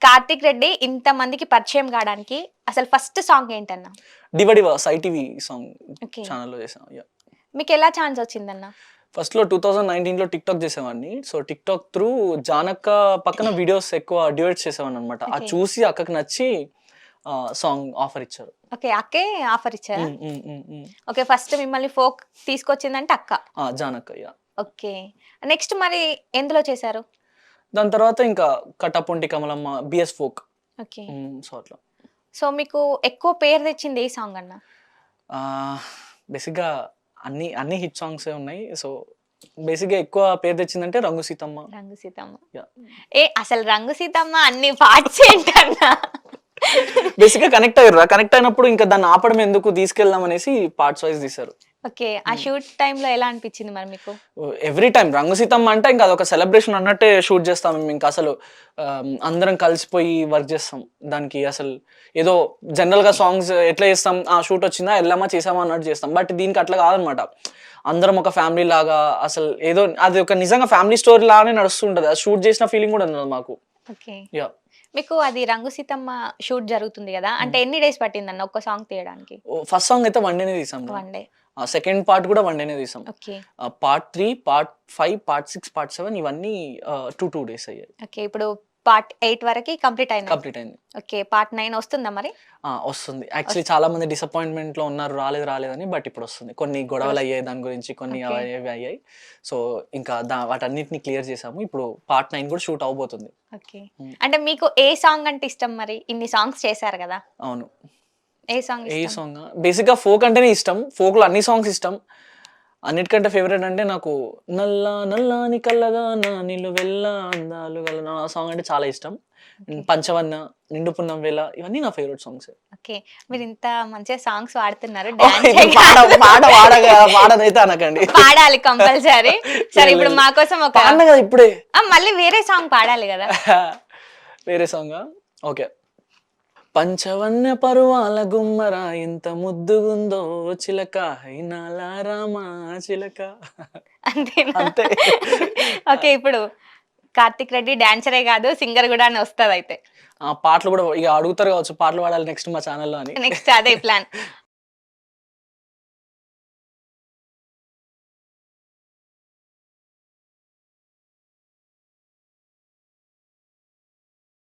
కార్తిక్ రెడ్డి ఇంతమందికి పరిచయం కావడానికి అసలు ఫస్ట్ సాంగ్ ఏంటన్నా? డివ డివ సై టీవీ సాంగ్ ఓకే. ఛానల్‌లో చేశాను. మీకు ఎలా ఛాన్స్ వచ్చిందన్న? ఫస్ట్‌లో 2019లో టిక్‌టాక్ చేసేవాడిని. సో, టిక్‌టాక్ త్రూ జానక్క పక్కన వీడియోస్ ఎక్కువ డ్యూయెట్స్ చేసేవాడినన్నమాట. అది ఓకే. చూసి అక్కకి నచ్చి సాంగ్ ఆఫర్ ఇచ్చారు. ఓకే. అక్కే ఆఫర్ ఇచ్చారా? హ్మ్. హ్మ్. హ్మ్. హ్మ్. ఓకే. ఫస్ట్ మిమ్మల్ని ఫోక్ తీసుకొచ్చిందంటే అక్క. జానక్క ఓకే. నెక్స్ట్ మరి ఎందులో చేశారు? దాని తర్వాత ఇంకా కట్టపుంటి కమలమ్మ, బిఎస్ ఫోక్. ఓకే. సో, అట్లా. సో మీకు ఎక్కువ పేరు తెచ్చింది ఏ సాంగ్ అన్న? బేసిక్‌గా అన్ని హిట్ సాంగ్సే ఉన్నాయి. సో, బేసిక్‌గా ఎక్కువ పేరు తెచ్చిందంటే 'రంగు సీతమ్మ'. రంగు సీతమ్మ. యాహ్! అసలు రంగు సీతమ్మ అన్ని పార్ట్స్ ఏంటన్నా? బేసిక్‌గా కనెక్ట్ అయ్యిర్రు. కనెక్ట్ అయినప్పుడు ఇంకా దాన్ని ఆపడం ఎందుకు తీసుకెళ్దాం అనేసి పార్ట్స్ వైస్ తీశారు. ఓకే. ఆ షూట్ టైంలో ఎలా అనిపించింది మరి మీకు? ఎవ్రీ టైమ్ 'రంగు సీతమ్మ' అంటే ఇంకా అదొక సెలబ్రేషన్ అన్నట్టే షూట్ చేస్తాం మేము. ఇంకా అసలు అందరం కలిసిపోయి వర్క్ చేస్తాం. దానికి అసలు ఏదో జనరల్‌గా సాంగ్స్ ఎట్లా చేస్తాం, షూట్ వచ్చిందా ఎళ్ళామా చేసామా అన్నట్టు చేస్తాం. బట్ దీనికి అట్లా కాదనమాట. అందరం ఒక ఫ్యామిలీ లాగా అసలు ఏదో అది ఒక నిజంగా ఫ్యామిలీ స్టోరీ లాగానే నడుస్తుంటది. అది షూట్ చేసిన ఫీలింగ్ కూడా ఉన్నది మాకు. ఓకే. యాహ్! మీకు అది 'రంగు సీతమ్మ' షూట్ జరుగుతుంది గదా! అంటే ఎన్ని డేస్ పట్టిందన్న ఒక్క సాంగ్ తీయడానికి? ఫస్ట్ సాంగ్ అయితే వన్ డేనే తీసాం. 1 డే. సెకండ్ పార్ట్ కూడా వన్ డేనే తీసాం. Okay. Part 3, part 5, part 6, part 7 ఇవన్నీ 2 డేస్ అయ్యాయి. ఓకే. ఇప్పుడు పార్ట్ 8 వరకి కంప్లీట్ అయింది. కంప్లీట్ అయింది. ఓకే. పార్ట్ 9 వస్తుందా మరి? వస్తుంది. యాక్చువల్లీ చాలా మంది డిసప్పాయింట్‌మెంట్‌లో ఉన్నారు. రాలేదని. బట్ ఇప్పుడొస్తుంది. కొన్ని గొడవలు అయ్యాయి దాని గురించి. కొన్ని ఓకే. అవి అయ్యాయి. సో, ఇంకా వాటన్నిటిని క్లియర్ చేసాము. ఇప్పుడు పార్ట్ 9 కూడా షూట్ అవ్వబోతుంది. ఓకే. హ్మ్. అంటే మీకు ఏ సాంగ్ అంటే ఇష్టం మరి? ఇన్ని సాంగ్స్ చేశారు గదా! అవును. ఏ సాంగ్ ఏ ఇష్టం? సాంగా? బేసిక్‌గా ఫోక్ అంటేనే ఇష్టం. ఫోక్‌లో అన్ని సాంగ్స్ ఇష్టం. అన్నిటికంటే ఫేవరెట్ అంటే నాకు 'నల్లా నల్లాని కళ్ళదానా నిలువెల్లా అందాలు గలనా' ఆ సాంగ్ అంటే చాలా ఇష్టం. ఓకే. 'పంచవన్న', 'నిండు పున్నమ వేళ' ఇవన్నీ నా ఫేవరెట్ సాంగ్స్. ఓకే. మీరింత మంచిగా సాంగ్స్ పాడుతున్నారు. ఓహ్! డాన్స్ ఇప్పుడు పాడనైతే అనకండి. పాడాలి కంపల్సరీ. సరే లేదు ఇప్పుడు లేదు. మా కోసం ఒక పాడను కదా ఇప్పుడే. మళ్ళీ వేరే సాంగ్ పాడాలి గదా! వేరే సాంగా? ఓకే. పంచవన్య పరువాల గుమ్మరా ఎంత ముద్దుగుందో చిలక హైనాల రామా చిలక. అంతేనా? అంతే. ఓకే. ఇప్పుడు కార్తిక్ రెడ్డి డాన్సరే గాదు సింగర్ గూడా అని వస్తదయితే. పాటలు కూడా ఇక అడుగుతారు కావచ్చు పాటలు పాడాలి నెక్స్ట్ మా ఛానల్‌లో అని. నెక్స్ట్ అదే ప్లాన్.